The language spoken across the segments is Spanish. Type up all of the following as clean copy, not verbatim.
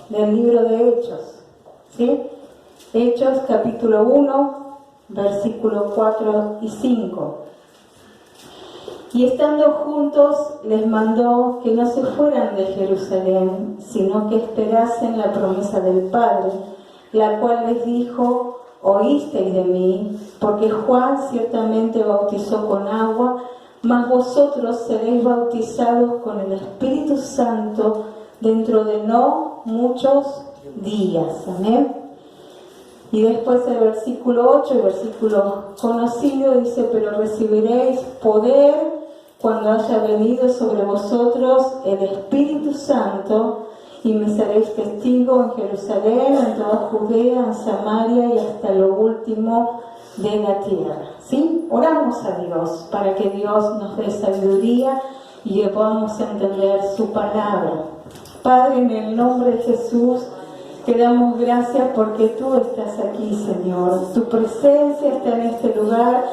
del libro de Hechos, ¿sí? Hechos capítulo 1, versículos 4 y 5. Y estando juntos les mandó que no se fueran de Jerusalén, sino que esperasen la promesa del Padre, la cual les dijo: oísteis de mí, porque Juan ciertamente bautizó con agua, mas vosotros seréis bautizados con el Espíritu Santo dentro de no muchos días. Amén. Y después el versículo 8, el versículo conocido, dice: pero recibiréis poder cuando haya venido sobre vosotros el Espíritu Santo, y me seréis testigo en Jerusalén, en toda Judea, en Samaria y hasta lo último de la tierra. ¿Sí? Oramos a Dios para que Dios nos dé sabiduría y que podamos entender su palabra. Padre, en el nombre de Jesús, te damos gracias porque tú estás aquí, Señor. Tu presencia está en este lugar.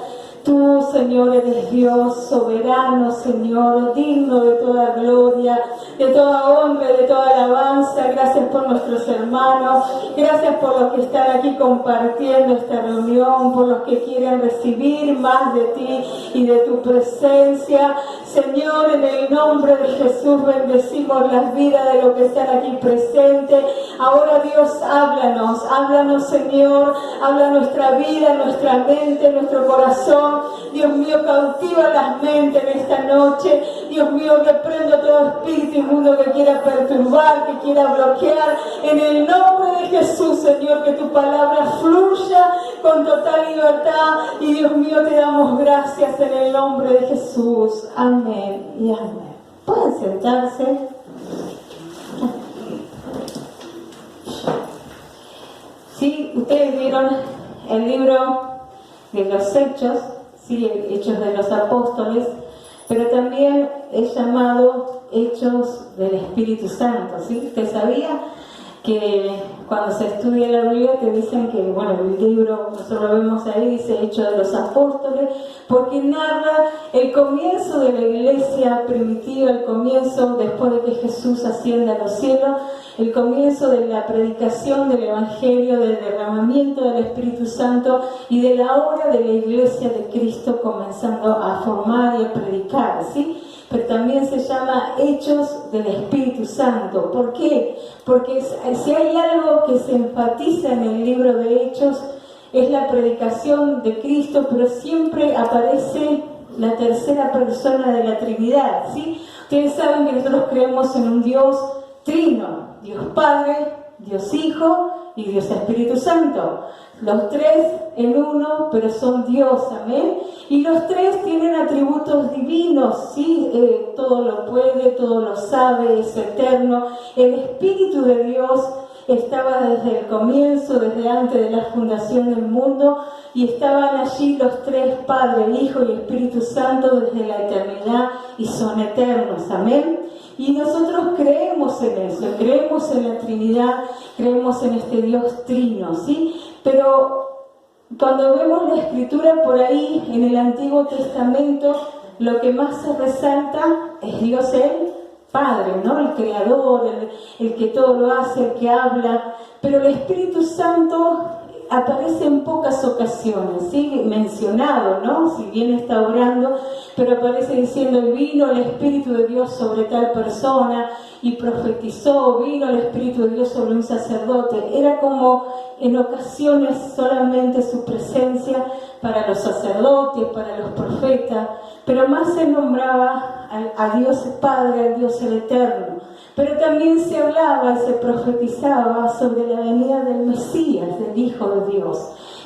Tú, Señor, eres Dios soberano, Señor, digno de toda gloria, de toda honra, de toda alabanza. Gracias por nuestros hermanos, gracias por los que están aquí compartiendo esta reunión, por los que quieren recibir más de ti y de tu presencia. Señor, en el nombre de Jesús bendecimos las vidas de los que están aquí presentes. Ahora, Dios, háblanos, Señor, habla nuestra vida, nuestra mente, nuestro corazón. Dios mío, cautiva las mentes en esta noche. Dios mío, reprendo todo espíritu inmundo que quiera perturbar, que quiera bloquear. En el nombre de Jesús, Señor, que tu palabra fluya con total libertad. Y Dios mío, te damos gracias en el nombre de Jesús. Amén y amén. Pueden sentarse. Sí, ustedes vieron el libro de los Hechos, sí, Hechos de los Apóstoles, pero también es llamado Hechos del Espíritu Santo, ¿sí? ¿Usted sabía que cuando se estudia la Biblia te dicen que, bueno, el libro, nosotros lo vemos ahí, dice Hechos de los Apóstoles, porque narra el comienzo de la iglesia primitiva, el comienzo después de que Jesús asciende a los cielos, el comienzo de la predicación del Evangelio, del derramamiento del Espíritu Santo y de la obra de la iglesia de Cristo comenzando a formar y a predicar, ¿sí? Pero también se llama Hechos del Espíritu Santo. ¿Por qué? Porque si hay algo que se enfatiza en el libro de Hechos es la predicación de Cristo, pero siempre aparece la tercera persona de la Trinidad, ¿sí? Ustedes saben que nosotros creemos en un Dios trino, Dios Padre, Dios Hijo y Dios Espíritu Santo. Los tres en uno, pero son Dios, amén. Y los tres tienen atributos divinos, ¿sí? Todo lo puede, todo lo sabe, es eterno. El Espíritu de Dios estaba desde el comienzo, desde antes de la fundación del mundo, y estaban allí los tres, Padre, Hijo y Espíritu Santo, desde la eternidad, y son eternos, amén. Y nosotros creemos en eso, creemos en la Trinidad, creemos en este Dios trino, ¿sí? Pero cuando vemos la Escritura por ahí, en el Antiguo Testamento, lo que más se resalta es Dios el Padre, ¿no? El Creador, el que todo lo hace, el que habla. Pero el Espíritu Santo aparece en pocas ocasiones, ¿sí? Mencionado, ¿no? Si bien está orando, pero aparece diciendo: vino el Espíritu de Dios sobre tal persona y profetizó, vino el Espíritu de Dios sobre un sacerdote. Era como en ocasiones solamente su presencia para los sacerdotes, para los profetas, pero más se nombraba a Dios Padre, al Dios el Eterno. Pero también se hablaba y se profetizaba sobre la venida del Mesías, del Hijo de Dios,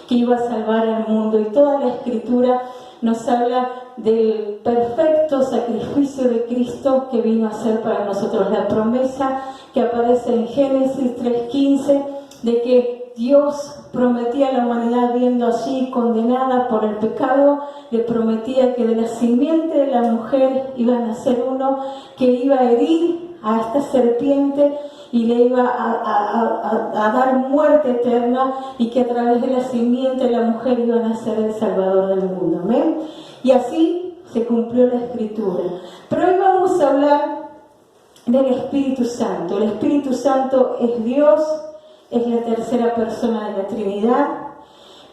que iba a salvar al mundo. Y toda la Escritura nos habla del perfecto sacrificio de Cristo que vino a ser para nosotros. La promesa que aparece en Génesis 3:15 de que Dios prometía a la humanidad, viendo allí condenada por el pecado, le prometía que de la simiente de la mujer iba a nacer uno que iba a herir a esta serpiente y le iba a dar muerte eterna, y que a través de la simiente de la mujer iba a nacer el Salvador del mundo. ¿Amén? Y así se cumplió la Escritura. Pero hoy vamos a hablar del Espíritu Santo. El Espíritu Santo es Dios, es la tercera persona de la Trinidad,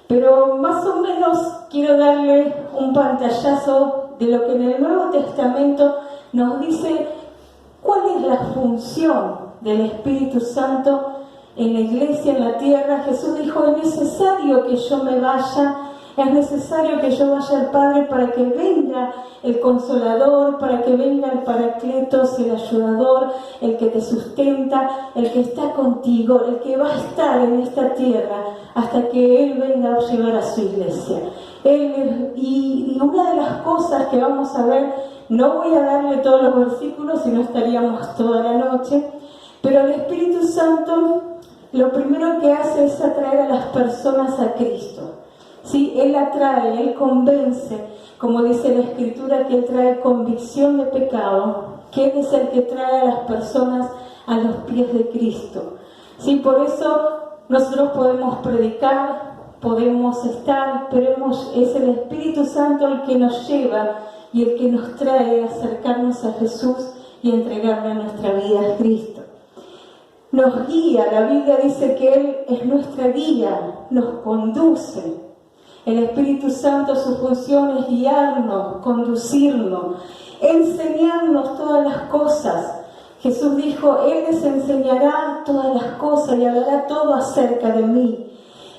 pero más o menos quiero darle un pantallazo de lo que en el Nuevo Testamento nos dice cuál es la función del Espíritu Santo en la iglesia, en la tierra. Jesús dijo: es necesario que yo me vaya, es necesario que yo vaya al Padre para que venga el Consolador, para que venga el Paracletos, el Ayudador, el que te sustenta, el que está contigo, el que va a estar en esta tierra hasta que Él venga a llevar a su iglesia. Y una de las cosas que vamos a ver, no voy a darle todos los versículos, si no estaríamos toda la noche, pero el Espíritu Santo lo primero que hace es atraer a las personas a Cristo. ¿Sí? Él atrae, Él convence, como dice la Escritura, que Él trae convicción de pecado, que Él es el que trae a las personas a los pies de Cristo. ¿Sí? Por eso nosotros podemos predicar, podemos estar, pero es el Espíritu Santo el que nos lleva y el que nos trae a acercarnos a Jesús y entregarle nuestra vida a Cristo. Nos guía, la Biblia dice que Él es nuestra guía, nos conduce. El Espíritu Santo, su función es guiarnos, conducirnos, enseñarnos todas las cosas. Jesús dijo: Él les enseñará todas las cosas y hablará todo acerca de mí.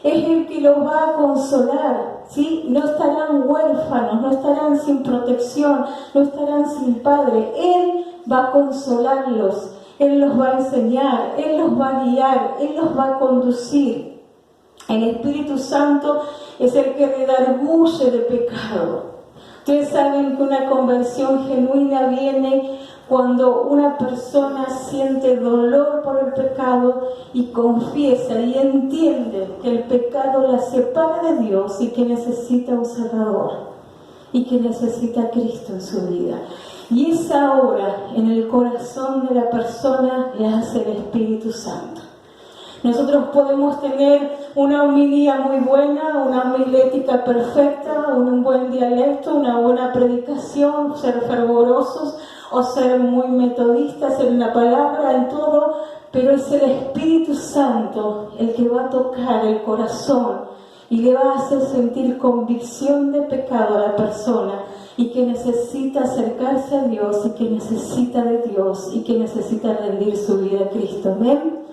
Es el que los va a consolar, ¿sí? No estarán huérfanos, no estarán sin protección, no estarán sin padre. Él va a consolarlos, Él los va a enseñar, Él los va a guiar, Él los va a conducir. El Espíritu Santo es el que redarguye de pecado. Ustedes saben que una conversión genuina viene cuando una persona siente dolor por el pecado y confiesa y entiende que el pecado la separa de Dios y que necesita un Salvador y que necesita a Cristo en su vida. Y esa obra en el corazón de la persona la hace el Espíritu Santo. Nosotros podemos tener una homilía muy buena, una homilética perfecta, un buen dialecto, una buena predicación, ser fervorosos o ser muy metodistas en la palabra, en todo, pero es el Espíritu Santo el que va a tocar el corazón y le va a hacer sentir convicción de pecado a la persona y que necesita acercarse a Dios y que necesita de Dios y que necesita rendir su vida a Cristo. ¿Amén?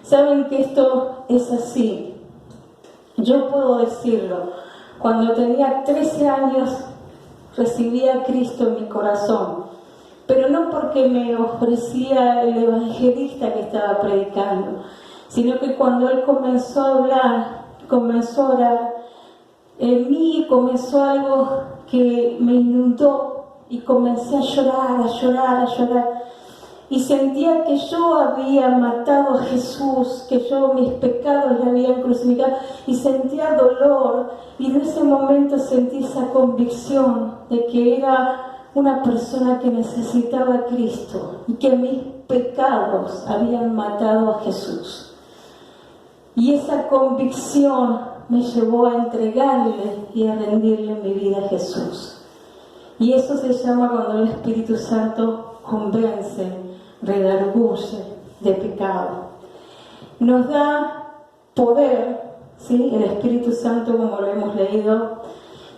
Saben que esto es así. Yo puedo decirlo. Cuando tenía 13 años recibí a Cristo en mi corazón, pero no porque me ofrecía el evangelista que estaba predicando, sino que cuando él comenzó a hablar, comenzó a orar, en mí comenzó algo que me inundó y comencé a llorar, a llorar, a llorar. Y sentía que yo había matado a Jesús, que yo mis pecados le habían crucificado, y sentía dolor, y en ese momento sentí esa convicción de que era una persona que necesitaba a Cristo y que mis pecados habían matado a Jesús. Y esa convicción me llevó a entregarle y a rendirle mi vida a Jesús. Y eso se llama cuando el Espíritu Santo convence, redarguye de pecado. Nos da poder, ¿sí? El Espíritu Santo, como lo hemos leído,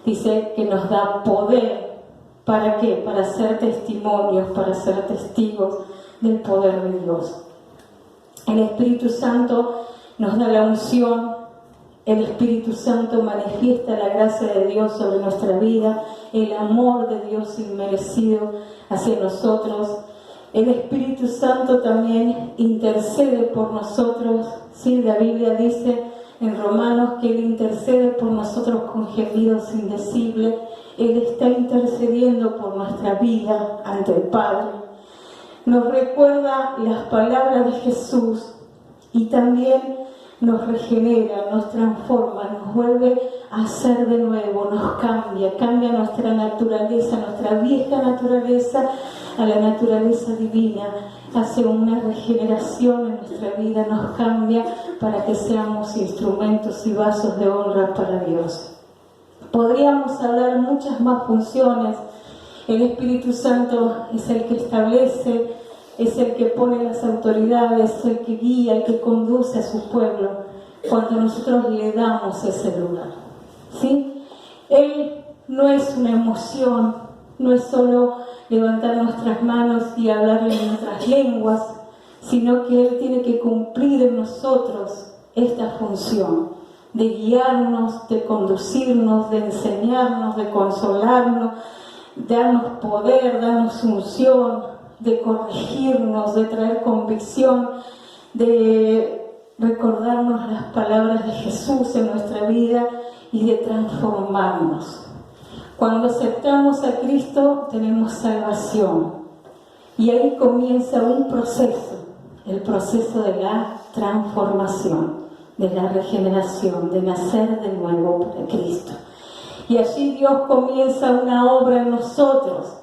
dice que nos da poder. ¿Para qué? Para ser testimonios, para ser testigos del poder de Dios. El Espíritu Santo nos da la unción. El Espíritu Santo manifiesta la gracia de Dios sobre nuestra vida, el amor de Dios inmerecido hacia nosotros. El Espíritu Santo también intercede por nosotros. Sí, la Biblia dice en Romanos que Él intercede por nosotros con gemidos indecibles. Él está intercediendo por nuestra vida ante el Padre. Nos recuerda las palabras de Jesús y también nos regenera, nos transforma, nos vuelve a hacer de nuevo, nos cambia nuestra naturaleza, nuestra vieja naturaleza a la naturaleza divina, hace una regeneración en nuestra vida, nos cambia para que seamos instrumentos y vasos de honra para Dios. Podríamos hablar muchas más funciones. El Espíritu Santo es el que establece es el que pone las autoridades, es el que guía, el que conduce a su pueblo, cuando nosotros le damos ese lugar, ¿sí? Él no es una emoción, no es solo levantar nuestras manos y hablarle en nuestras lenguas, sino que Él tiene que cumplir en nosotros esta función de guiarnos, de conducirnos, de enseñarnos, de consolarnos, de darnos poder, darnos unción, de corregirnos, de traer convicción, de recordarnos las palabras de Jesús en nuestra vida y de transformarnos. Cuando aceptamos a Cristo tenemos salvación y ahí comienza un proceso, el proceso de la transformación, de la regeneración, de nacer de nuevo para Cristo. Y allí Dios comienza una obra en nosotros,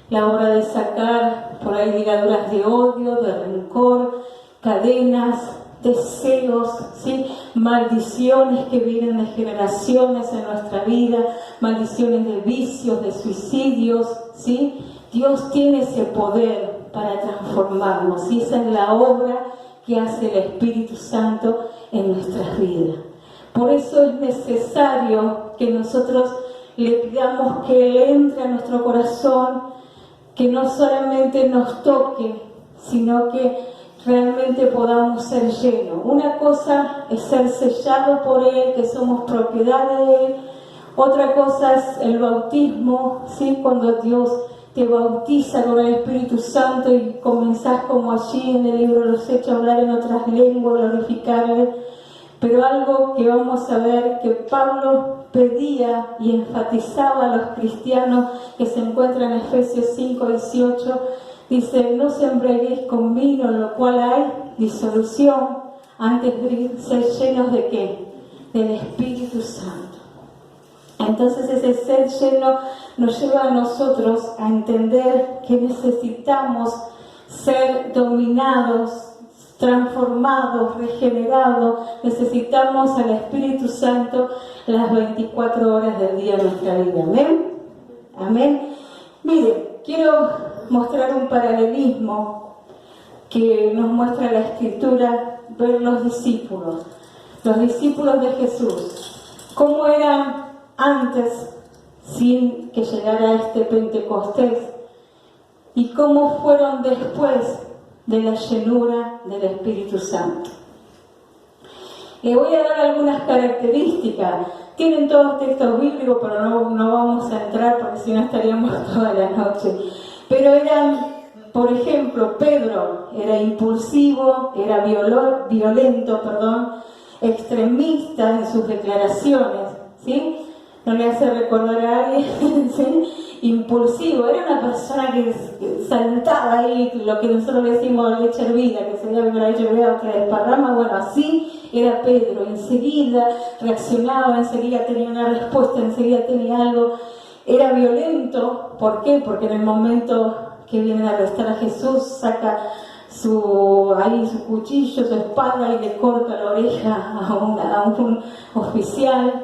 la obra de sacar por ahí ligaduras de odio, de rencor, cadenas, deseos, ¿sí? Maldiciones que vienen de generaciones en nuestra vida, maldiciones de vicios, de suicidios, ¿sí? Dios tiene ese poder para transformarnos y esa es la obra que hace el Espíritu Santo en nuestras vidas. Por eso es necesario que nosotros le pidamos que Él entre a nuestro corazón, que no solamente nos toque, sino que realmente podamos ser llenos. Una cosa es ser sellado por Él, que somos propiedad de Él. Otra cosa es el bautismo, ¿sí? Cuando Dios te bautiza con el Espíritu Santo y comenzás como allí en el libro de los Hechos a hablar en otras lenguas, glorificarle. Pero algo que vamos a ver que Pablo pedía y enfatizaba a los cristianos que se encuentran en Efesios 5:18, dice: no se embriaguéis con vino, en lo cual hay disolución, antes de ser llenos ¿de qué? Del Espíritu Santo. Entonces ese ser lleno nos lleva a nosotros a entender que necesitamos ser dominados, transformados, regenerados. Necesitamos al Espíritu Santo las 24 horas del día de nuestra vida. ¿Amén? Amén. Miren, quiero mostrar un paralelismo que nos muestra la Escritura, ver los discípulos de Jesús, cómo eran antes, sin que llegara este Pentecostés, y cómo fueron después de la llenura del Espíritu Santo. Le voy a dar algunas características. Tienen todos textos bíblicos, pero no vamos a entrar porque si no estaríamos toda la noche. Pero eran, por ejemplo, Pedro era impulsivo, era violento, extremista en sus declaraciones, ¿sí? ¿No le hace recordar a alguien? ¿Sí? Impulsivo, era una persona que saltaba ahí, lo que nosotros le decimos leche hervida, que sería la leche hervida que desparrama. Bueno, así era Pedro, enseguida reaccionaba, enseguida tenía una respuesta, enseguida tenía algo. Era violento, ¿por qué? Porque en el momento que vienen a arrestar a Jesús, saca su cuchillo, su espada y le corta la oreja a un oficial.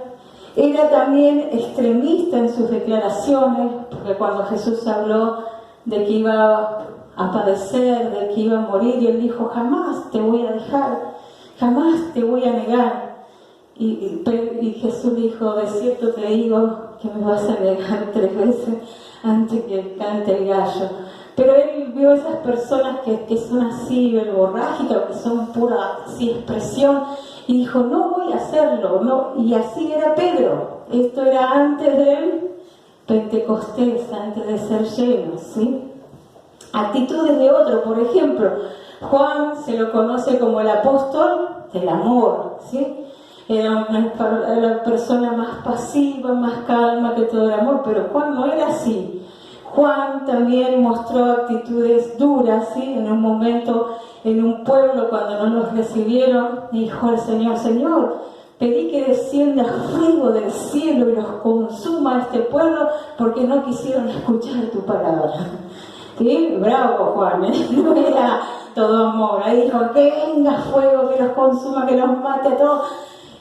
Era también extremista en sus declaraciones, porque cuando Jesús habló de que iba a padecer, de que iba a morir, y él dijo: jamás te voy a dejar, jamás te voy a negar. Y Jesús dijo: de cierto te digo que me vas a negar 3 veces antes que cante el gallo. Pero él vio esas personas que son así verborrágicas, que son pura así expresión, y dijo: no voy a hacerlo, no. Y así era Pedro. Esto era antes del Pentecostés, antes de ser lleno, ¿sí? Actitudes de otro, por ejemplo, Juan se lo conoce como el apóstol del amor, ¿sí? Era la persona más pasiva, más calma que todo el amor, pero Juan no era así. Juan también mostró actitudes duras, ¿sí? En un momento, en un pueblo, cuando no los recibieron, dijo al Señor: Señor, pedí que descienda fuego del cielo y los consuma a este pueblo porque no quisieron escuchar tu palabra. ¿Sí? Bravo Juan, ¿eh? No era todo amor. Ahí dijo: que venga fuego, que los consuma, que los mate a todos.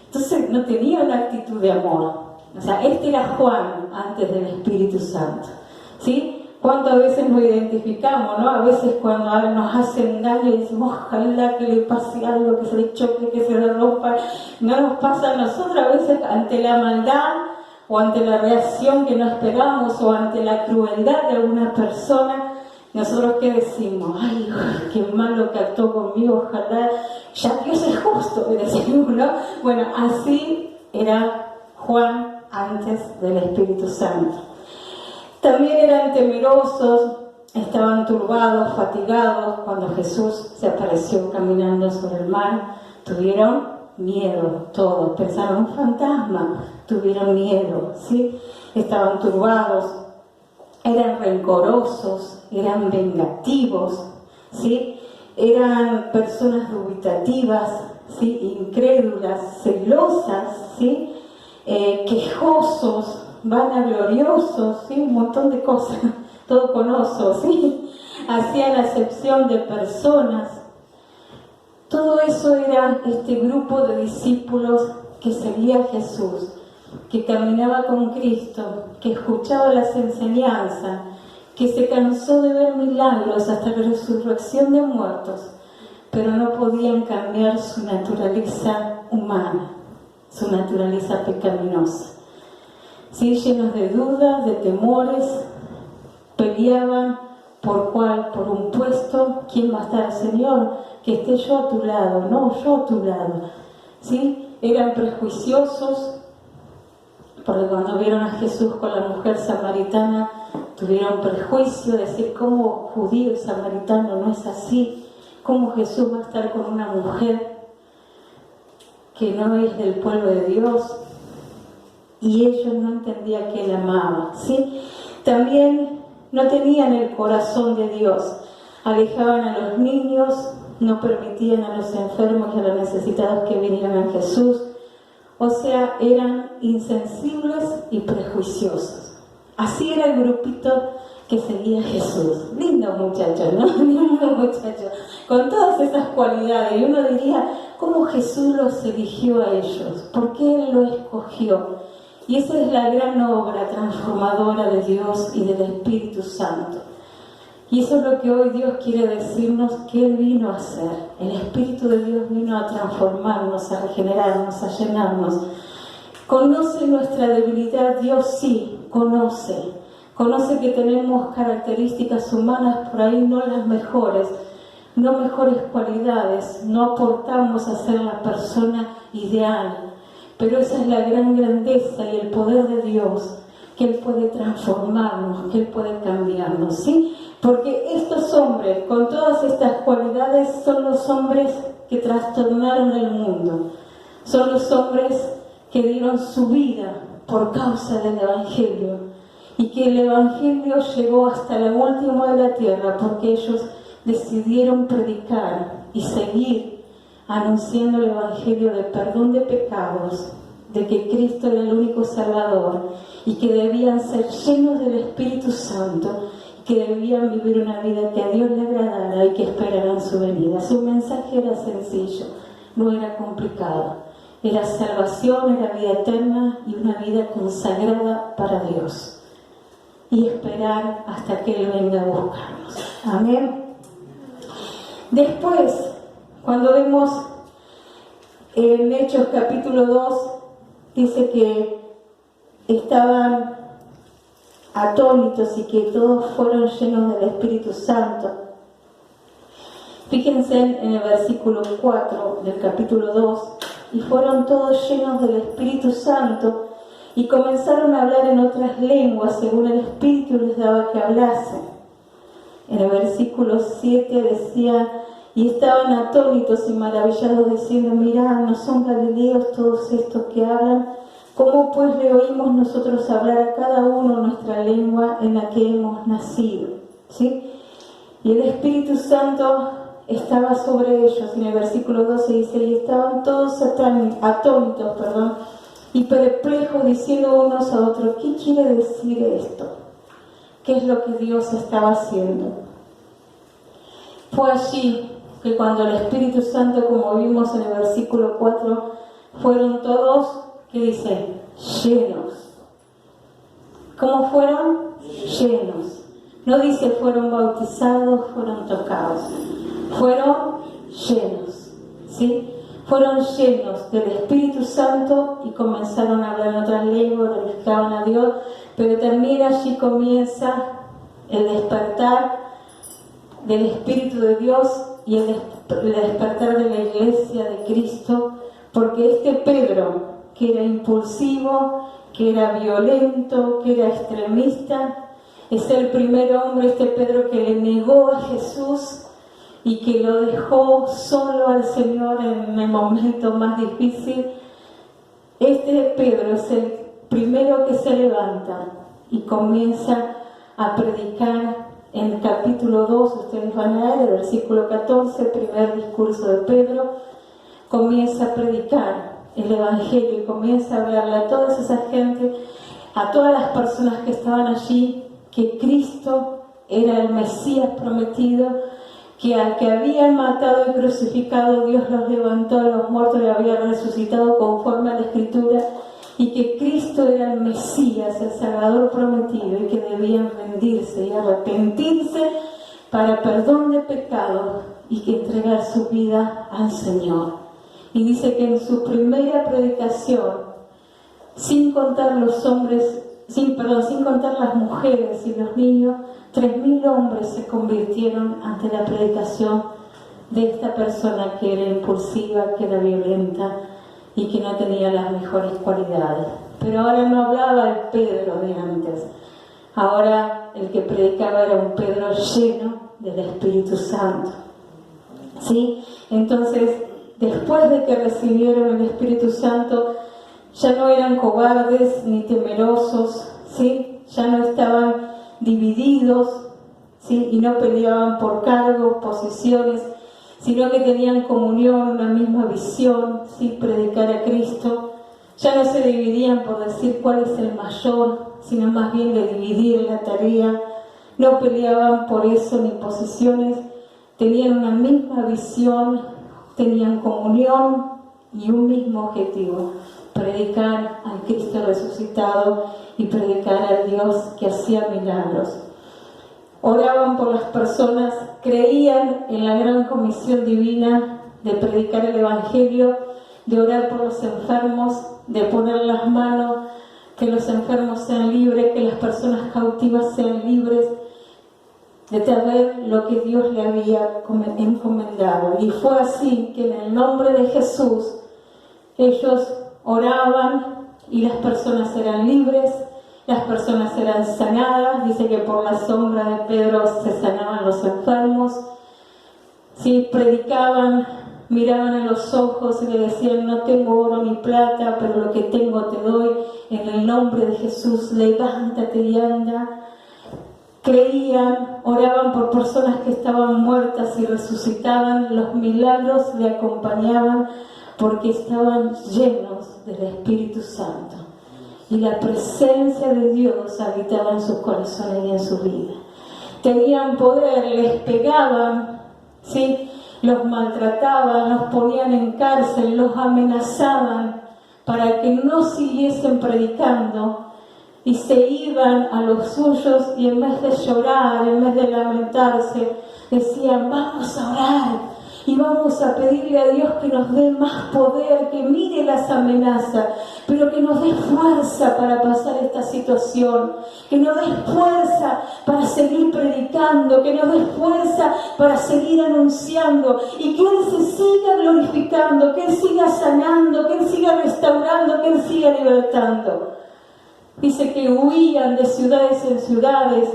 Entonces no tenía una actitud de amor. O sea, este era Juan antes del Espíritu Santo, ¿sí? ¿Cuántas veces nos identificamos, no? A veces cuando nos hacen daño y decimos, ojalá que le pase algo, que se le choque, que se le rompa. No nos pasa a nosotros a veces ante la maldad o ante la reacción que no esperamos o ante la crueldad de alguna persona. Nosotros ¿qué decimos? Ay, qué malo que actuó conmigo, ojalá, ya Dios es justo, decimos, ¿no? Bueno, así era Juan antes del Espíritu Santo. También eran temerosos, estaban turbados, fatigados. Cuando Jesús se apareció caminando sobre el mar, tuvieron miedo todos, pensaron un fantasma, tuvieron miedo, ¿sí? Estaban turbados, eran rencorosos, eran vengativos, ¿sí? Eran personas dubitativas, ¿sí? Incrédulas, celosas, ¿sí? Quejosos, vanagloriosos, ¿sí? Un montón de cosas, todo con oso, ¿sí? Hacían acepción de personas. Todo eso era este grupo de discípulos que seguía a Jesús, que caminaba con Cristo, que escuchaba las enseñanzas, que se cansó de ver milagros hasta la resurrección de muertos, pero no podían cambiar su naturaleza humana, su naturaleza pecaminosa. Sí, llenos de dudas, de temores, peleaban por un puesto. ¿Quién va a estar, Señor? Que esté yo a tu lado, no, yo a tu lado. ¿Sí? Eran prejuiciosos, porque cuando vieron a Jesús con la mujer samaritana, tuvieron prejuicio de decir, ¿cómo judío y samaritano no es así? ¿Cómo Jesús va a estar con una mujer que no es del pueblo de Dios? Y ellos no entendían que Él amaba, ¿sí? También no tenían el corazón de Dios. Alejaban a los niños, no permitían a los enfermos y a los necesitados que vinieran a Jesús. O sea, eran insensibles y prejuiciosos. Así era el grupito que seguía a Jesús. Lindo muchacho, ¿no? Lindo muchacho. Con todas esas cualidades. Y uno diría, ¿cómo Jesús los eligió a ellos? ¿Por qué Él los escogió? Y esa es la gran obra transformadora de Dios y del Espíritu Santo. Y eso es lo que hoy Dios quiere decirnos que Él vino a hacer. El Espíritu de Dios vino a transformarnos, a regenerarnos, a llenarnos. Conoce nuestra debilidad, Dios sí, conoce. Conoce que tenemos características humanas por ahí no las mejores, no mejores cualidades, no aportamos a ser la persona ideal. Pero esa es la gran grandeza y el poder de Dios, que Él puede transformarnos, que Él puede cambiarnos, ¿sí? Porque estos hombres, con todas estas cualidades, son los hombres que trastornaron el mundo. Son los hombres que dieron su vida por causa del Evangelio. Y que el Evangelio llegó hasta lo último de la tierra, porque ellos decidieron predicar y seguir anunciando el Evangelio de perdón de pecados, de que Cristo era el único Salvador y que debían ser llenos del Espíritu Santo, que debían vivir una vida que a Dios le agradara y que esperaran su venida. Su mensaje era sencillo, no era complicado. Era salvación, era vida eterna y una vida consagrada para Dios. Y esperar hasta que Él venga a buscarnos. Amén. Después, cuando vemos en Hechos capítulo 2, dice que estaban atónitos y que todos fueron llenos del Espíritu Santo. Fíjense en el versículo 4 del capítulo 2, y fueron todos llenos del Espíritu Santo y comenzaron a hablar en otras lenguas según el Espíritu les daba que hablasen. En el versículo 7 decía, y estaban atónitos y maravillados diciendo, mirad, ¿no son galileos todos estos que hablan? ¿Cómo pues le oímos nosotros hablar a cada uno nuestra lengua en la que hemos nacido? ¿Sí? Y el Espíritu Santo estaba sobre ellos. En el versículo 12 dice, y estaban todos atónitos, y perplejos, diciendo unos a otros, ¿qué quiere decir esto? ¿Qué es lo que Dios estaba haciendo? Fue allí que cuando el Espíritu Santo, como vimos en el versículo 4, fueron todos, ¿qué dice? Llenos. ¿Cómo fueron? Llenos. No dice fueron bautizados, fueron tocados, fueron llenos, ¿sí? Fueron llenos del Espíritu Santo y comenzaron a hablar en otras lenguas, glorificaban a Dios, pero también allí comienza el despertar del Espíritu de Dios y el despertar de la Iglesia de Cristo, porque este Pedro, que era impulsivo, que era violento, que era extremista, es el primer hombre, este Pedro, que le negó a Jesús y que lo dejó solo al Señor en el momento más difícil. Este Pedro es el primero que se levanta y comienza a predicar. En el capítulo 2, ustedes van a ver el versículo 14, primer discurso de Pedro, comienza a predicar el Evangelio y comienza a hablarle a toda esa gente, a todas las personas que estaban allí, que Cristo era el Mesías prometido, que al que habían matado y crucificado Dios los levantó de los muertos y había resucitado conforme a la Escritura, y que Cristo era el Mesías, el Salvador prometido, y que debían rendirse y arrepentirse para perdón de pecados y que entregar su vida al Señor. Y dice que en su primera predicación, sin contar los hombres, sin contar las mujeres y los niños, 3.000 hombres se convirtieron ante la predicación de esta persona que era impulsiva, que era violenta y que no tenía las mejores cualidades. Pero ahora no hablaba el Pedro de antes. Ahora el que predicaba era un Pedro lleno del Espíritu Santo. ¿Sí? Entonces, después de que recibieron el Espíritu Santo, ya no eran cobardes ni temerosos, ¿sí? Ya no estaban divididos, ¿sí? Y no peleaban por cargos, posiciones, sino que tenían comunión, una misma visión, ¿sí? Predicar a Cristo. Ya no se dividían por decir cuál es el mayor, sino más bien de dividir la tarea. No peleaban por eso ni posiciones, tenían una misma visión, tenían comunión y un mismo objetivo: predicar al Cristo resucitado y predicar al Dios que hacía milagros. Oraban por las personas, creían en la gran comisión divina de predicar el Evangelio, de orar por los enfermos, de poner las manos, que los enfermos sean libres, que las personas cautivas sean libres, de saber lo que Dios le había encomendado. Y fue así que en el nombre de Jesús ellos oraban y las personas eran libres, las personas eran sanadas. Dice que por la sombra de Pedro se sanaban los enfermos. Sí, predicaban, miraban a los ojos y le decían: no tengo oro ni plata, pero lo que tengo te doy. En el nombre de Jesús, levántate y anda. Creían, oraban por personas que estaban muertas y resucitaban. Los milagros le acompañaban porque estaban llenos del Espíritu Santo. Y la presencia de Dios habitaba en sus corazones y en su vida. Tenían poder, les pegaban, ¿sí? Los maltrataban, los ponían en cárcel, los amenazaban para que no siguiesen predicando. Y se iban a los suyos y en vez de llorar, en vez de lamentarse, decían: vamos a orar y vamos a pedirle a Dios que nos dé más poder, que mire las amenazas, pero que nos dé fuerza para pasar esta situación, que nos dé fuerza para seguir predicando, que nos dé fuerza para seguir anunciando y que Él se siga glorificando, que Él siga sanando, que Él siga restaurando, que Él siga libertando. Dice que huían de ciudades en ciudades,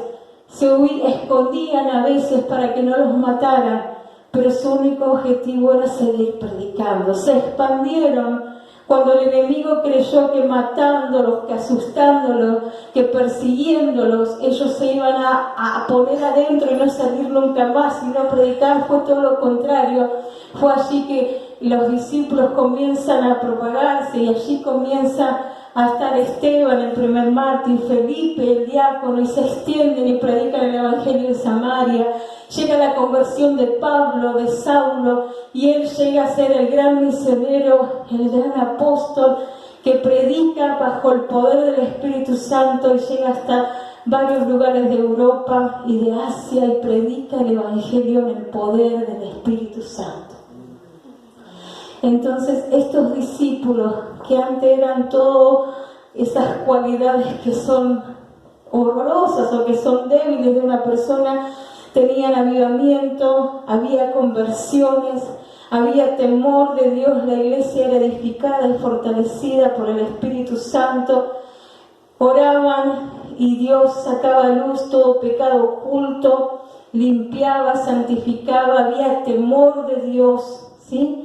escondían a veces para que no los mataran, pero su único objetivo era seguir predicando. Se expandieron cuando el enemigo creyó que matándolos, que asustándolos, que persiguiéndolos, ellos se iban a poner adentro y no salir nunca más, sino predicar. Fue todo lo contrario. Fue allí que los discípulos comienzan a propagarse y allí comienza a estar Esteban, el primer mártir, Felipe, el diácono, y se extienden y predican el Evangelio de Samaria. Llega la conversión de Pablo, de Saulo, y él llega a ser el gran misionero, el gran apóstol, que predica bajo el poder del Espíritu Santo y llega hasta varios lugares de Europa y de Asia y predica el Evangelio en el poder del Espíritu Santo. Entonces estos discípulos que antes eran todas esas cualidades que son horrorosas o que son débiles de una persona, tenían avivamiento, había conversiones, había temor de Dios, la iglesia era edificada y fortalecida por el Espíritu Santo, oraban y Dios sacaba a luz todo pecado oculto, limpiaba, santificaba, había temor de Dios, ¿sí?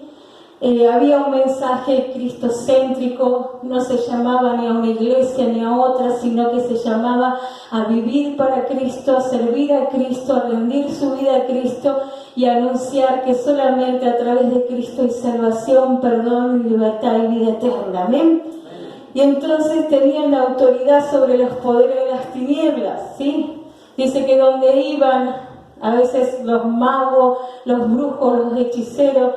Había un mensaje cristocéntrico, no se llamaba ni a una iglesia ni a otra, sino que se llamaba a vivir para Cristo, a servir a Cristo, a rendir su vida a Cristo y a anunciar que solamente a través de Cristo hay salvación, perdón, libertad y vida eterna. ¿Amén? Y entonces tenían la autoridad sobre los poderes de las tinieblas, ¿sí? Dice que donde iban, a veces los magos, los brujos, los hechiceros,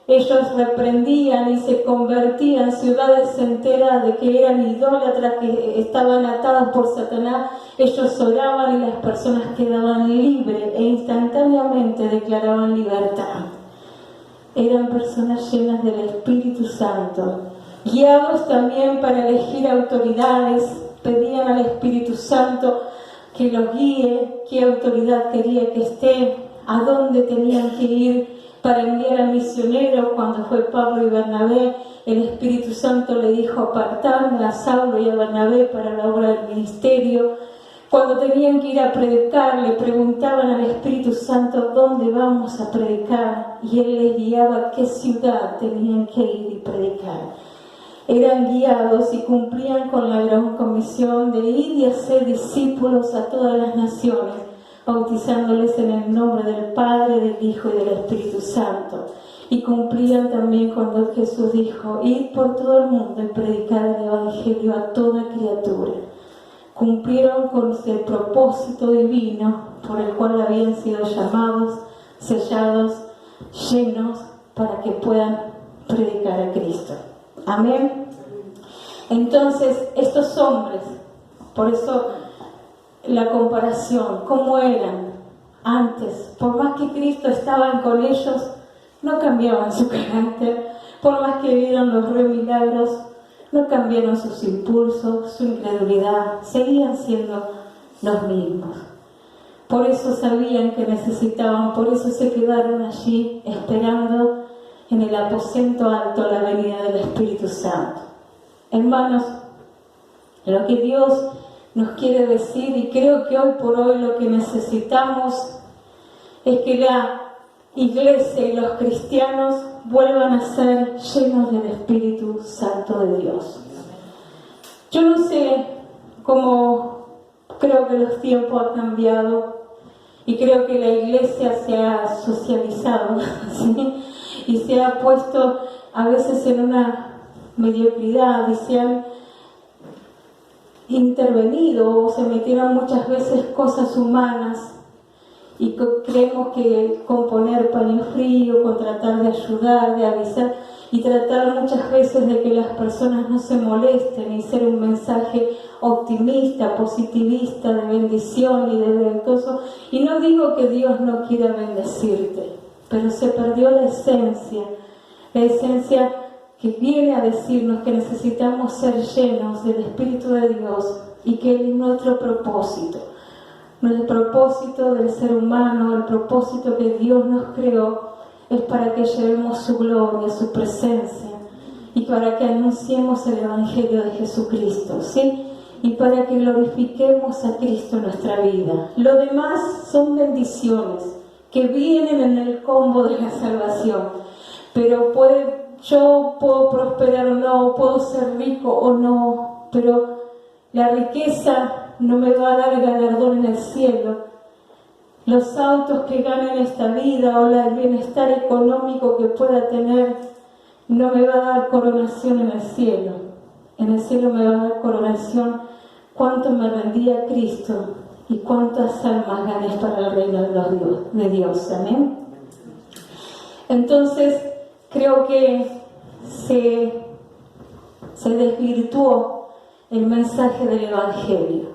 ellos reprendían y se convertían ciudades enteras de que eran idólatras, que estaban atados por Satanás. Ellos oraban y las personas quedaban libres e instantáneamente declaraban libertad. Eran personas llenas del Espíritu Santo, guiados también para elegir autoridades. Pedían al Espíritu Santo que los guíe, qué autoridad quería que esté, a dónde tenían que ir para enviar a misioneros. Cuando fue Pablo y Bernabé, el Espíritu Santo le dijo: apartarme a Saulo y a Bernabé para la obra del ministerio. Cuando tenían que ir a predicar, le preguntaban al Espíritu Santo: ¿dónde vamos a predicar? Y él les guiaba a qué ciudad tenían que ir y predicar. Eran guiados y cumplían con la gran comisión de ir y hacer discípulos a todas las naciones, bautizándoles en el nombre del Padre, del Hijo y del Espíritu Santo. Y cumplían también cuando Jesús dijo: id por todo el mundo y predicad el Evangelio a toda criatura. Cumplieron con el propósito divino por el cual habían sido llamados, sellados, llenos, para que puedan predicar a Cristo. Amén. Entonces, estos hombres, por eso la comparación, cómo eran antes, por más que Cristo estaba con ellos, no cambiaban su carácter, por más que vieron los milagros, no cambiaron sus impulsos, su incredulidad, seguían siendo los mismos. Por eso sabían que necesitaban, por eso se quedaron allí esperando en el aposento alto la venida del Espíritu Santo. Hermanos, lo que Dios nos quiere decir, y creo que hoy por hoy lo que necesitamos es que la iglesia y los cristianos vuelvan a ser llenos del Espíritu Santo de Dios. Yo no sé cómo, creo que los tiempos han cambiado y creo que la iglesia se ha socializado, ¿sí? Y se ha puesto a veces en una mediocridad y se han intervenido o se metieron muchas veces cosas humanas y creemos que con poner paño frío, con tratar de ayudar, de avisar y tratar muchas veces de que las personas no se molesten y ser un mensaje optimista, positivista, de bendición y de ventoso. Y no digo que Dios no quiera bendecirte, pero se perdió la esencia que viene a decirnos que necesitamos ser llenos del Espíritu de Dios y que Él es nuestro propósito. El propósito del ser humano, el propósito que Dios nos creó es para que llevemos su gloria, su presencia y para que anunciemos el Evangelio de Jesucristo, ¿sí? Y para que glorifiquemos a Cristo en nuestra vida. Lo demás son bendiciones que vienen en el combo de la salvación, pero yo puedo prosperar o no, puedo ser rico o no, pero la riqueza no me va a dar galardón en el cielo. Los autos que gane en esta vida o el bienestar económico que pueda tener no me va a dar coronación en el cielo. En el cielo me va a dar coronación cuánto me rendí a Cristo y cuántas almas gané para el reino de Dios. Amén. Entonces creo que se desvirtuó el mensaje del Evangelio,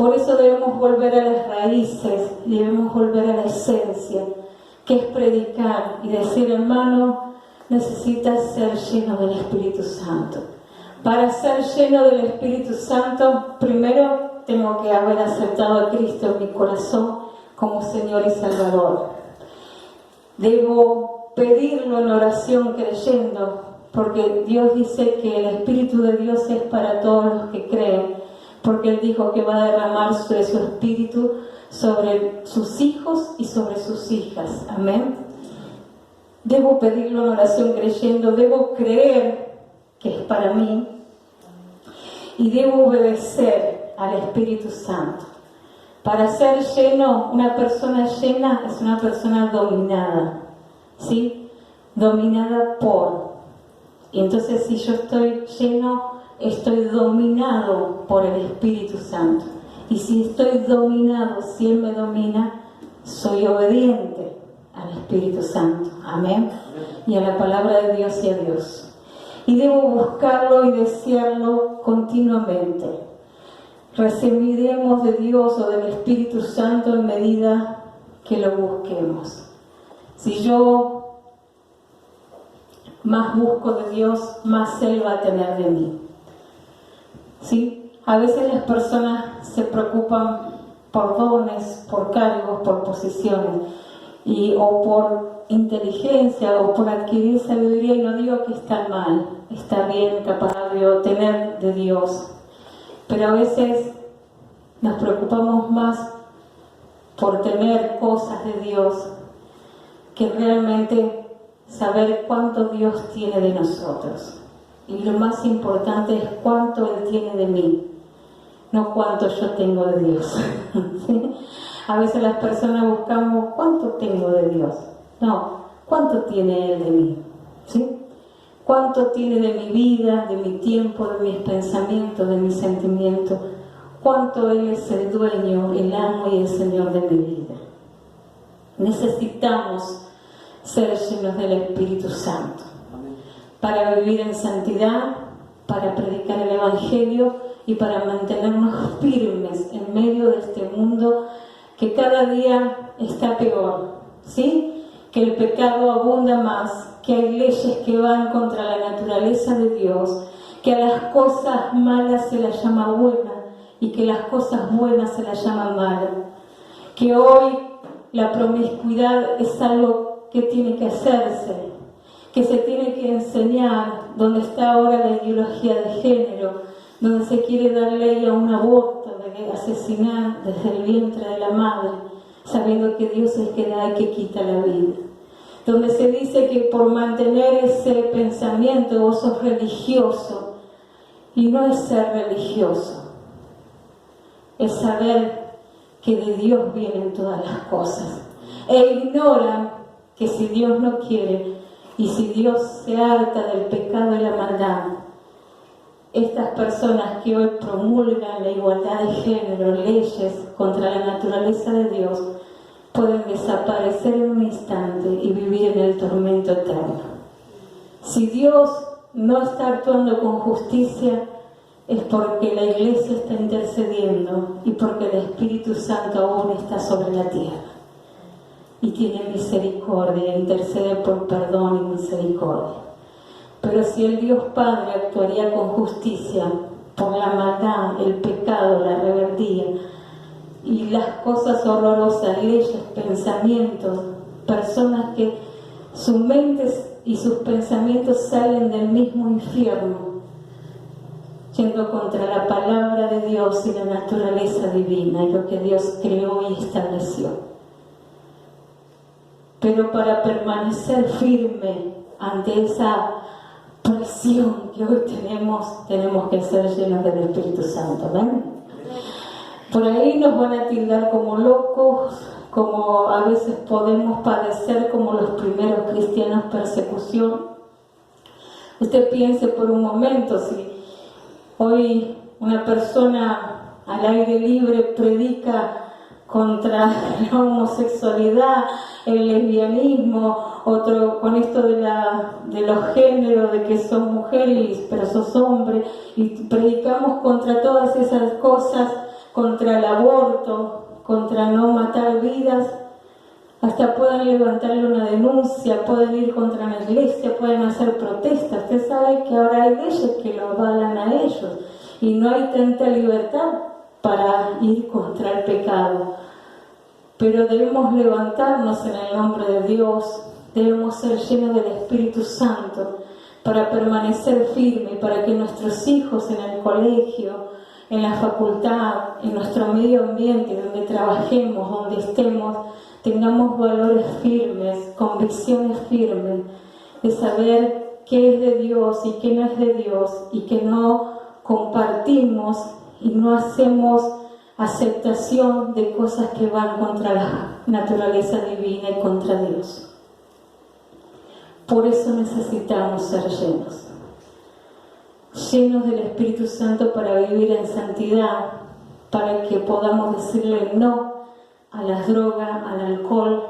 Por eso debemos volver a las raíces, debemos volver a la esencia, que es predicar y decir, hermano, necesitas ser lleno del Espíritu Santo. Para ser lleno del Espíritu Santo, primero tengo que haber aceptado a Cristo en mi corazón como Señor y Salvador. Debo pedirlo en oración creyendo, porque Dios dice que el Espíritu de Dios es para todos los que creen, porque Él dijo que va a derramar sobre su Espíritu sobre sus hijos y sobre sus hijas. Amén. Debo pedirlo en oración creyendo, debo creer que es para mí y debo obedecer al Espíritu Santo. Para ser lleno, una persona llena es una persona dominada, ¿sí? Dominada por. Y entonces si yo estoy lleno, estoy dominado por el Espíritu Santo. Y si estoy dominado, si Él me domina, soy obediente al Espíritu Santo. Amén. Y a la palabra de Dios y a Dios. Y debo buscarlo y desearlo continuamente. Recibiremos de Dios o del Espíritu Santo en medida que lo busquemos. Si yo más busco de Dios, más Él va a tener de mí. ¿Sí? A veces las personas se preocupan por dones, por cargos, por posiciones, o por inteligencia, o por adquirir sabiduría, y no digo que está mal, está bien capaz de obtener de Dios, pero a veces nos preocupamos más por tener cosas de Dios que realmente saber cuánto Dios tiene de nosotros. Y lo más importante es cuánto Él tiene de mí, no cuánto yo tengo de Dios. ¿Sí? A veces las personas buscamos cuánto tengo de Dios. No, cuánto tiene Él de mí. ¿Sí? Cuánto tiene de mi vida, de mi tiempo, de mis pensamientos, de mis sentimientos. Cuánto Él es el dueño, el amo y el Señor de mi vida. Necesitamos ser llenos del Espíritu Santo para vivir en santidad, para predicar el Evangelio y para mantenernos firmes en medio de este mundo que cada día está peor, ¿sí? Que el pecado abunda más, que hay leyes que van contra la naturaleza de Dios, que a las cosas malas se las llama buenas y que las cosas buenas se las llama malas, que hoy la promiscuidad es algo que tiene que hacerse, que se tiene que enseñar, donde está ahora la ideología de género, donde se quiere dar ley a un aborto, de asesinar desde el vientre de la madre, sabiendo que Dios es que da y que quita la vida. Donde se dice que por mantener ese pensamiento vos sos religioso, y no es ser religioso, es saber que de Dios vienen todas las cosas. E ignoran que si Dios no quiere, y si Dios se harta del pecado y la maldad, estas personas que hoy promulgan la igualdad de género, leyes contra la naturaleza de Dios, pueden desaparecer en un instante y vivir en el tormento eterno. Si Dios no está actuando con justicia, es porque la Iglesia está intercediendo y porque el Espíritu Santo aún está sobre la tierra. Y tiene misericordia, intercede por perdón y misericordia. Pero si el Dios Padre actuaría con justicia por la maldad, el pecado, la rebeldía y las cosas horrorosas, leyes, pensamientos, personas que sus mentes y sus pensamientos salen del mismo infierno, yendo contra la palabra de Dios y la naturaleza divina y lo que Dios creó y estableció. Pero para permanecer firme ante esa presión que hoy tenemos que ser llenos del Espíritu Santo. ¿Ven? Por ahí nos van a tildar como locos, como a veces podemos padecer como los primeros cristianos persecución. Usted piense por un momento, si hoy una persona al aire libre predica contra la homosexualidad, el lesbianismo, otro con esto de los géneros, de que son mujeres pero sos hombre, y predicamos contra todas esas cosas, contra el aborto, contra no matar vidas, hasta pueden levantarle una denuncia, pueden ir contra la iglesia, pueden hacer protestas. Usted sabe que ahora hay leyes que lo avalan a ellos y no hay tanta libertad para ir contra el pecado. Pero debemos levantarnos en el nombre de Dios, debemos ser llenos del Espíritu Santo para permanecer firmes, para que nuestros hijos en el colegio, en la facultad, en nuestro medio ambiente, donde trabajemos, donde estemos, tengamos valores firmes, convicciones firmes, de saber qué es de Dios y qué no es de Dios, y que no compartimos y no hacemos aceptación de cosas que van contra la naturaleza divina y contra Dios. Por eso necesitamos ser llenos del Espíritu Santo para vivir en santidad, para que podamos decirle no a las drogas, al alcohol,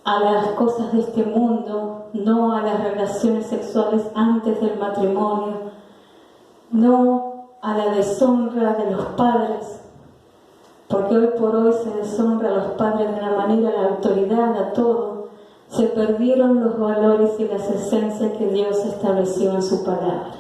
a las cosas de este mundo, no a las relaciones sexuales antes del matrimonio, no a la deshonra de los padres, porque hoy por hoy se deshonra a los padres de una manera, a la autoridad, a todo. Se perdieron los valores y las esencias que Dios estableció en su palabra.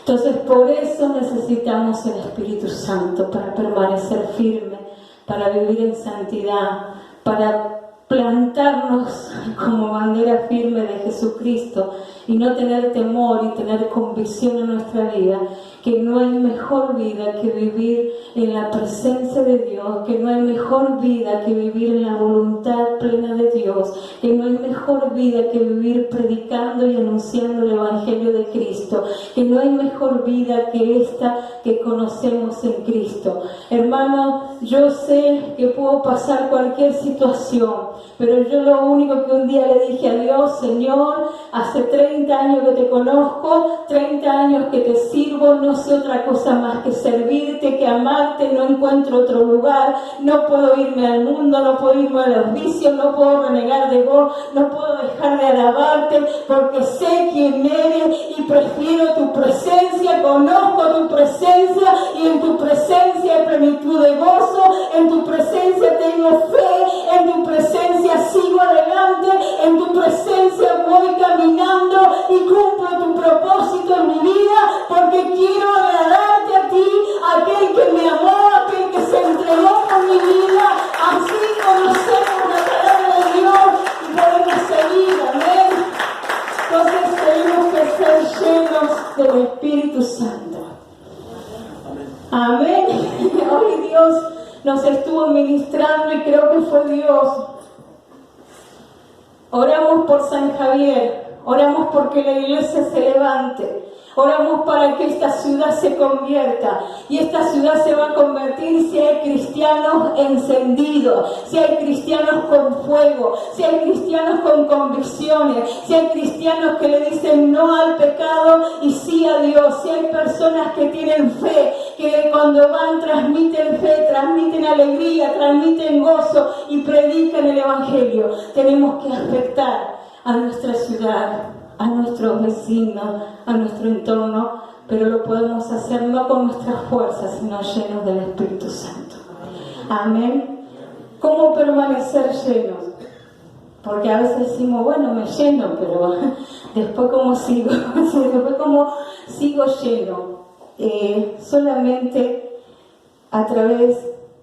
Entonces, por eso necesitamos el Espíritu Santo, para permanecer firme, para vivir en santidad, para plantarnos como bandera firme de Jesucristo y no tener temor y tener convicción en nuestra vida, que no hay mejor vida que vivir en la presencia de Dios, que no hay mejor vida que vivir en la voluntad plena de Dios, que no hay mejor vida que vivir predicando y anunciando el Evangelio de Cristo, que no hay mejor vida que esta que conocemos en Cristo. Hermano, yo sé que puedo pasar cualquier situación, pero yo lo único que un día le dije a Dios: Señor, hace 30 años que te conozco, 30 años que te sirvo, no sé otra cosa más que servirte, que amarte, no encuentro otro lugar, no puedo irme al mundo, no puedo irme a los vicios, no puedo renegar de vos, no puedo dejar de alabarte, porque sé quién eres y prefiero tu presencia, conozco tu presencia y en tu presencia hay plenitud de gozo, en tu presencia tengo fe, en tu presencia sigo adelante, en tu presencia voy caminando y cumplo tu propósito en mi vida, porque quiero agradarte a ti, aquel que me amó, aquel que se entregó por mi vida. Así conocemos la palabra de Dios y podemos seguir, amén. Entonces tenemos que ser llenos del Espíritu Santo. Amén. Hoy Dios nos estuvo ministrando y creo que fue Dios. Oramos por San Javier, oramos porque la iglesia se levante, oramos para que esta ciudad se convierta, y esta ciudad se va a convertir si hay cristianos encendidos, si hay cristianos con fuego, si hay cristianos con convicciones, si hay cristianos que le dicen no al pecado y sí a Dios, si hay personas que tienen fe, que cuando van transmiten fe, transmiten alegría, transmiten gozo y predican el Evangelio. Tenemos que afectar a nuestra ciudad, a nuestros vecinos, a nuestro entorno, pero lo podemos hacer no con nuestras fuerzas, sino llenos del Espíritu Santo. Amén. ¿Cómo permanecer llenos? Porque a veces decimos, bueno, me lleno, pero después ¿cómo sigo? Después ¿cómo sigo lleno? Solamente a través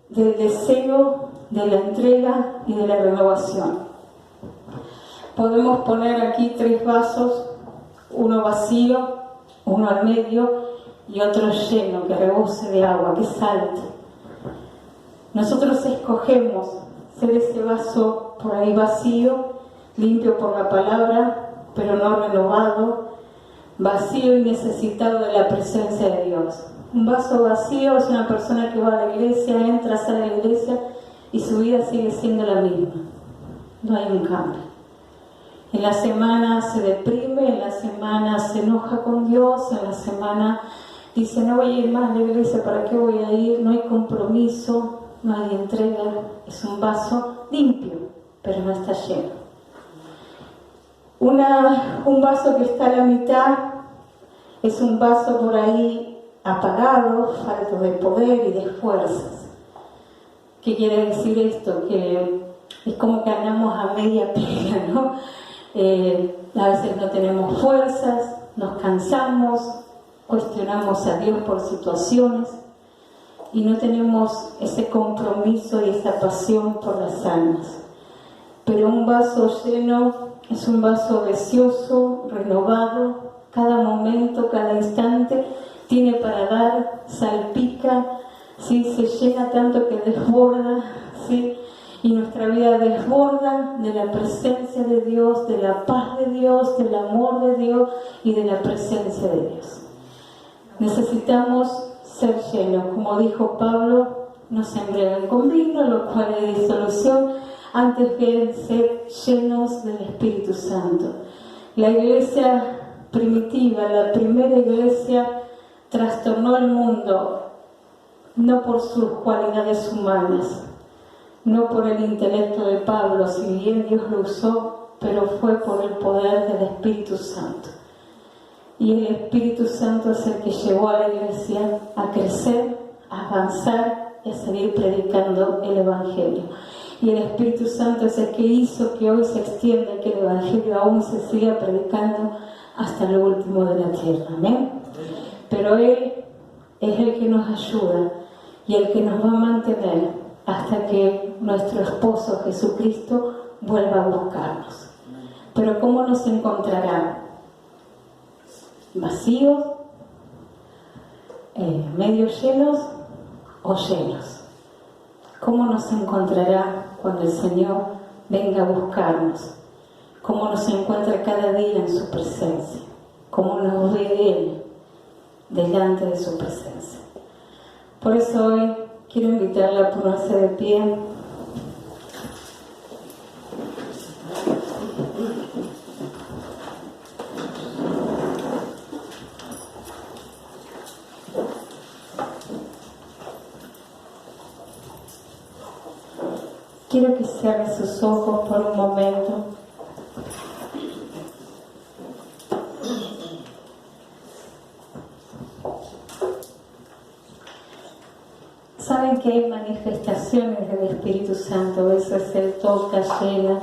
del deseo, de la entrega y de la renovación. Podemos poner aquí 3 vasos, uno vacío, uno al medio y otro lleno, que rebose de agua, que salte. Nosotros escogemos ser ese vaso por ahí vacío, limpio por la palabra, pero no renovado, vacío y necesitado de la presencia de Dios. Un vaso vacío es una persona que va a la iglesia, entra, sale a la iglesia y su vida sigue siendo la misma. No hay un cambio. En la semana se deprime, en la semana se enoja con Dios, en la semana dice no voy a ir más a la iglesia, ¿para qué voy a ir? No hay compromiso, no hay entrega, es un vaso limpio, pero no está lleno. Un vaso que está a la mitad es un vaso por ahí apagados, faltos de poder y de fuerzas. ¿Qué quiere decir esto? Que es como que andamos a media pega, ¿no? A veces no tenemos fuerzas, nos cansamos, cuestionamos a Dios por situaciones y no tenemos ese compromiso y esa pasión por las almas. Pero un vaso lleno es un vaso deseoso, renovado, cada momento, cada instante tiene para dar, salpica, ¿sí? Se llena tanto que desborda, ¿sí? Y nuestra vida desborda de la presencia de Dios, de la paz de Dios, del amor de Dios y de la presencia de Dios. Necesitamos ser llenos, como dijo Pablo, no se embriaguen con vino, lo cual es disolución, antes bien ser llenos del Espíritu Santo. La iglesia primitiva, la primera iglesia, trastornó el mundo, no por sus cualidades humanas, no por el intelecto de Pablo, si bien Dios lo usó, pero fue por el poder del Espíritu Santo. Y el Espíritu Santo es el que llevó a la iglesia a crecer, a avanzar y a seguir predicando el Evangelio. Y el Espíritu Santo es el que hizo que hoy se extienda y que el Evangelio aún se siga predicando hasta lo último de la tierra. Amén. Pero Él es el que nos ayuda y el que nos va a mantener hasta que nuestro esposo Jesucristo vuelva a buscarnos. Pero ¿cómo nos encontrará? ¿Vacíos? ¿Medio llenos o llenos? ¿Cómo nos encontrará cuando el Señor venga a buscarnos? ¿Cómo nos encuentra cada día en su presencia? ¿Cómo nos ve Él delante de su presencia? Por eso hoy quiero invitarla a ponerse de pie. Quiero que cierre sus ojos por un momento. Saben que hay manifestaciones del Espíritu Santo, a veces Él toca, llena,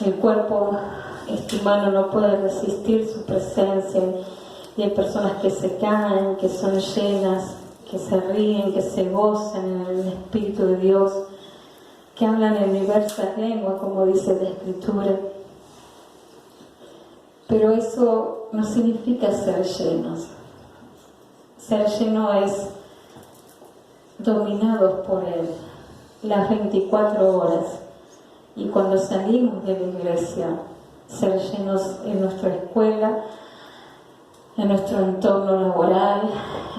el cuerpo humano no puede resistir su presencia y hay personas que se caen, que son llenas, que se ríen, que se gozan en el Espíritu de Dios, que hablan en diversas lenguas, como dice la Escritura. Pero eso no significa ser llenos. Ser lleno es dominados por Él las 24 horas. Y cuando salimos de la iglesia, ser llenos en nuestra escuela, en nuestro entorno laboral,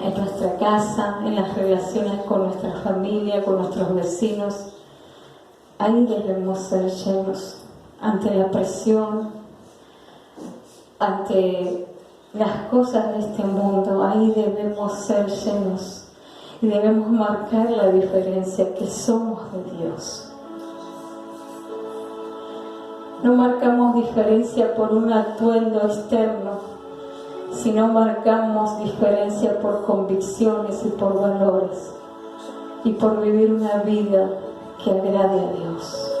en nuestra casa, en las relaciones con nuestra familia, con nuestros vecinos. Ahí debemos ser llenos ante la presión, ante las cosas de este mundo. Ahí debemos ser llenos y debemos marcar la diferencia que somos de Dios. No marcamos diferencia por un atuendo externo, sino marcamos diferencia por convicciones y por valores y por vivir una vida que agrade a Dios.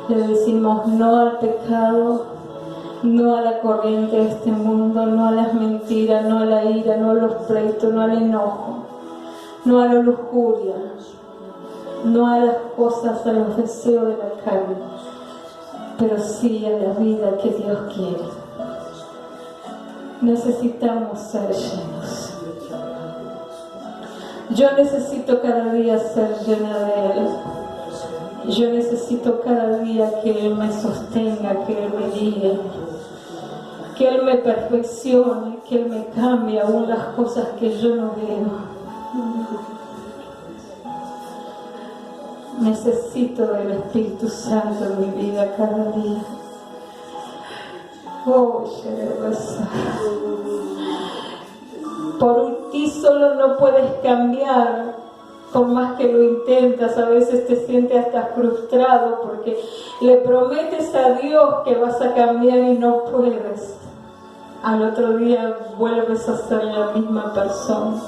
Le decimos no al pecado, no a la corriente de este mundo, no a las mentiras, no a la ira, no a los pleitos, no al enojo, no a la lujuria, no a las cosas, a los deseos de la carne, pero sí a la vida que Dios quiere. Necesitamos ser llenos. Yo necesito cada día ser llena de Él. Yo necesito cada día que Él me sostenga, que Él me guíe, que Él me perfeccione, que Él me cambie aún las cosas que yo no veo. Necesito del Espíritu Santo en mi vida cada día. Oh, por ti solo no puedes cambiar. Por más que lo intentas, a veces te sientes hasta frustrado porque le prometes a Dios que vas a cambiar y no puedes. al otro día vuelves a ser la misma persona.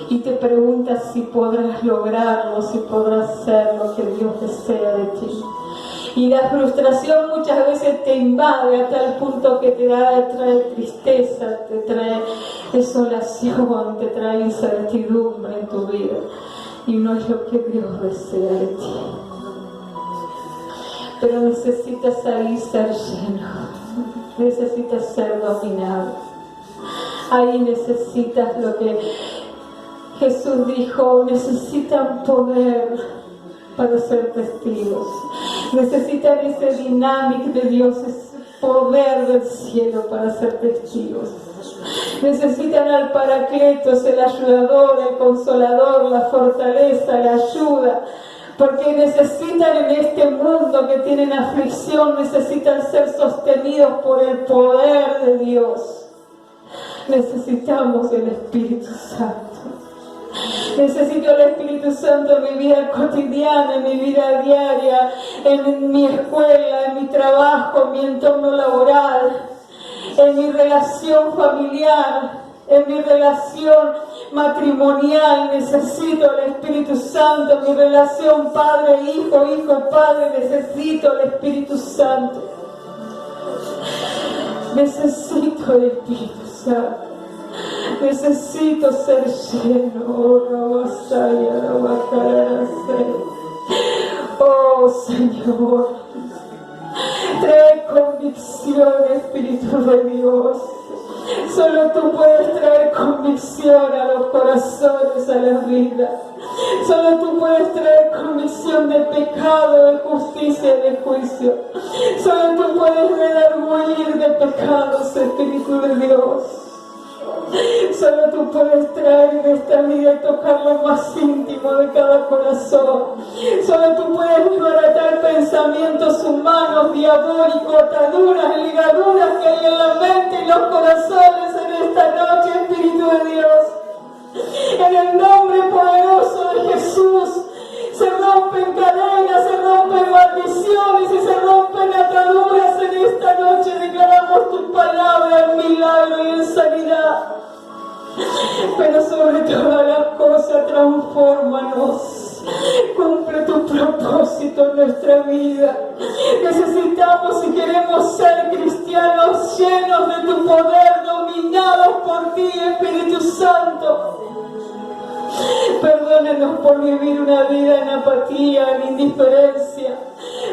Y te preguntas si podrás lograrlo, si podrás ser lo que Dios desea de ti. Y la frustración muchas veces te invade a tal punto que te trae tristeza, te trae desolación, te trae incertidumbre en tu vida. Y no es lo que Dios desea de ti. Pero necesitas ahí ser lleno, necesitas ser dominado. Ahí necesitas lo que Jesús dijo, necesitan poder para ser testigos. Necesitan ese dinámico de Dios, ese poder del cielo para ser testigos. Necesitan al Paracletos, el ayudador, el consolador, la fortaleza, la ayuda. Porque necesitan en este mundo que tienen aflicción, necesitan ser sostenidos por el poder de Dios. Necesitamos el Espíritu Santo. Necesito el Espíritu Santo en mi vida cotidiana, en mi vida diaria, en mi escuela, en mi trabajo, en mi entorno laboral, en mi relación familiar, en mi relación matrimonial. Necesito el Espíritu Santo, en mi relación padre-hijo, hijo-padre, necesito el Espíritu Santo. Necesito el Espíritu Santo. Necesito ser lleno. Oh Señor, trae convicción, Espíritu de Dios. Solo tú puedes traer convicción a los corazones, a la vida. Solo tú puedes traer convicción de pecado, de justicia y de juicio. Solo tú puedes redarguir de pecados, Espíritu de Dios. Solo tú puedes traer en esta vida y tocar lo más íntimo de cada corazón. Solo tú puedes desbaratar pensamientos humanos, diabólicos, ataduras, ligaduras que hay en la mente y los corazones en esta noche, Espíritu de Dios. En el nombre poderoso de Jesús se rompen cadenas, se rompen maldiciones y se rompen ataduras en esta noche. Declaramos tu palabra en milagro y en sanidad. Pero sobre todas las cosas, transfórmanos. Cumple tu propósito en nuestra vida. Necesitamos y queremos ser cristianos llenos de tu poder, dominados por ti, Espíritu Santo. Perdónanos por vivir una vida en apatía, en indiferencia,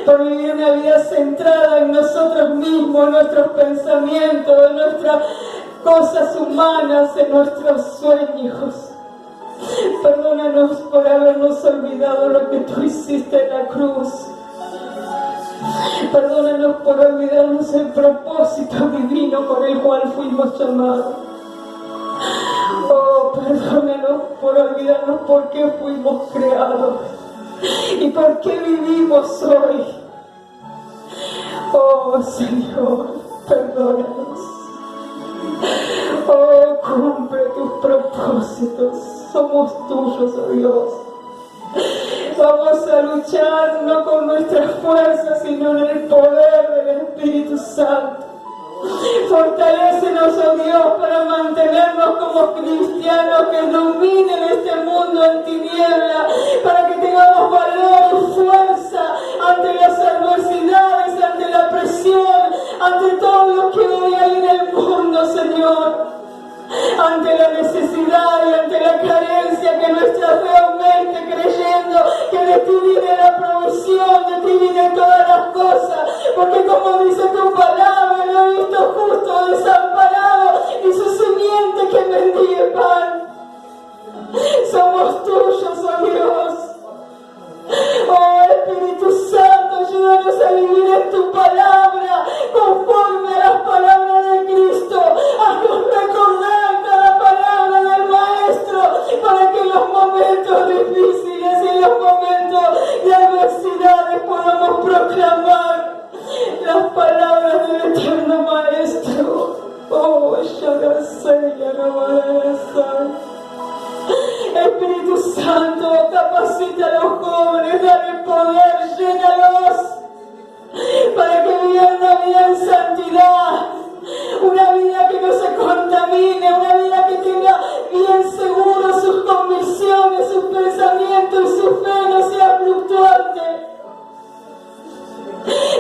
por vivir una vida centrada en nosotros mismos, en nuestros pensamientos, en nuestras cosas humanas, en nuestros sueños. Perdónanos por habernos olvidado lo que tú hiciste en la cruz. Perdónanos por olvidarnos el propósito divino con el cual fuimos llamados. Oh, perdónanos por olvidarnos por qué fuimos creados y por qué vivimos hoy. Oh, Señor, perdónanos. Oh, cumple tus propósitos. Somos tuyos, oh Dios. Vamos a luchar no con nuestras fuerzas, sino en el poder del Espíritu Santo. Fortalécenos, oh Dios, para mantenernos como cristianos que dominen este mundo en tiniebla, para que tengamos valor y fuerza ante las adversidades, ante la presión, ante todo lo que hoy hay en el mundo, Señor. Ante la necesidad y ante la carencia, que nuestra fe aumente creyendo que de ti viene la provisión, de ti vienen todas las cosas, porque como dice tu palabra, no he visto justo desamparado y su simiente que mendigue pan. Somos tuyos, oh Dios. Oh Espíritu Santo, ayúdanos a vivir en tu palabra, conforme a las palabras de Cristo. Haznos recordar cada palabra del Maestro, para que en los momentos difíciles y en los momentos de adversidades podamos proclamar las palabras del eterno Maestro. Oh, Espíritu Santo, capacita a los jóvenes, dale poder, llénalos para que vivan una vida en santidad, una vida que no se contamine, una vida que tenga bien seguro sus convicciones, sus pensamientos y su fe no sea fluctuante.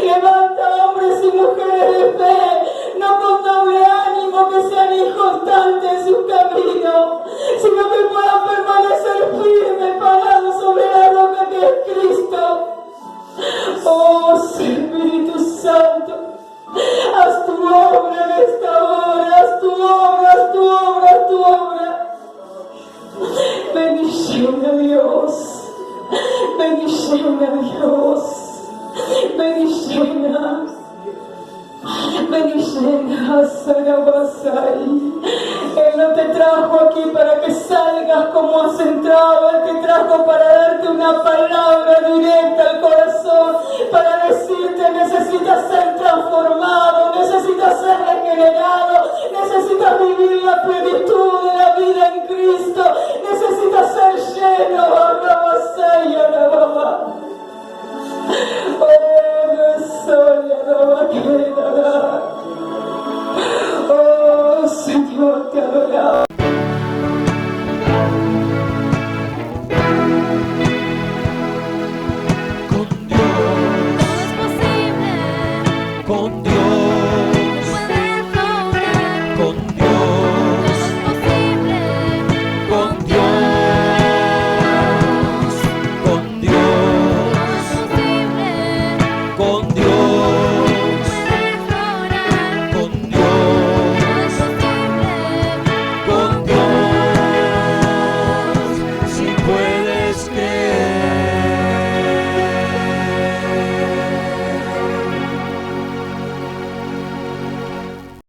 Levanta hombres y mujeres de fe, no con doble ánimo, que sean inconstantes en sus caminos, sino que puedan permanecer firmes, parados sobre la roca que es Cristo. Oh Espíritu Santo, haz tu obra en esta hora, haz tu obra, haz tu obra, haz tu obra. Ven y llena, Dios, ven y llena, Dios. Ven y llena, ven y llena, Sarabasai. Él no te trajo aquí para que salgas como has entrado, Él te trajo para darte una palabra directa al corazón, para decirte necesitas ser transformado.